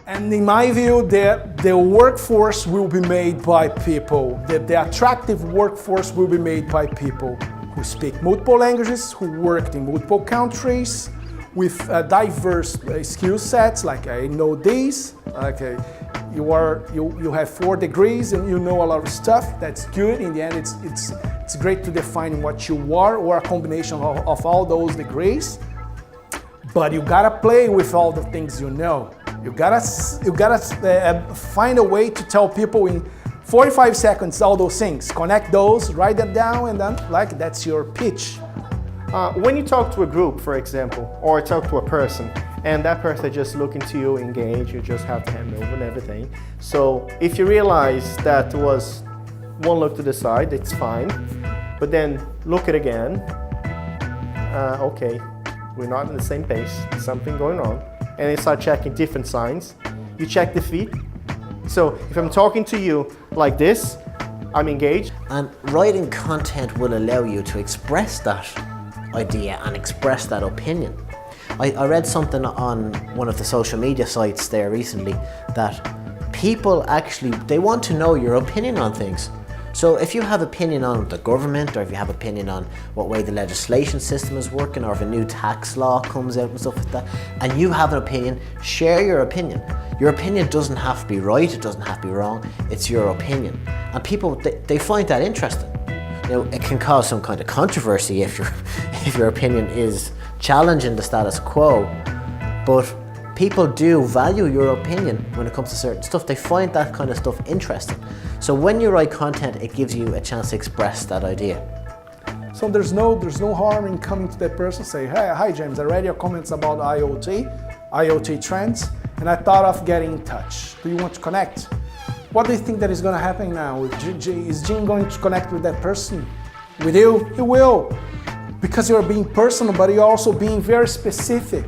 And in my view, the workforce will be made by people. The attractive workforce will be made by people who speak multiple languages, who worked in multiple countries, with diverse skill sets. Like, I know this. Okay, you have 4 degrees and you know a lot of stuff. That's good. In the end, it's great to define what you are, or a combination of all those degrees. But you gotta play with all the things you know. You gotta find a way to tell people in 45 seconds all those things. Connect those, write them down, and then that's your pitch. When you talk to a group, for example, or talk to a person, and that person is just looking to you, engage, you just have to hand over and everything. So if you realize that was one look to the side, it's fine. But then look it again. Okay, we're not in the same pace, there's something going on. And you start checking different signs. You check the feet. So if I'm talking to you like this, I'm engaged. And writing content will allow you to express that idea and express that opinion. I read something on one of the social media sites there recently that people actually, they want to know your opinion on things. So if you have opinion on the government, or if you have opinion on what way the legislation system is working, or if a new tax law comes out and stuff like that, and you have an opinion, share your opinion. Your opinion doesn't have to be right, it doesn't have to be wrong, it's your opinion. And people, they find that interesting. You know, it can cause some kind of controversy if your opinion is challenging the status quo, but people do value your opinion when it comes to certain stuff. They find that kind of stuff interesting. So when you write content, it gives you a chance to express that idea. So there's no harm in coming to that person and say, hey, hi James, I read your comments about IoT trends, and I thought of getting in touch. Do you want to connect? What do you think that is going to happen now? Is Jim going to connect with that person? With you? He will. Because you're being personal, but you're also being very specific.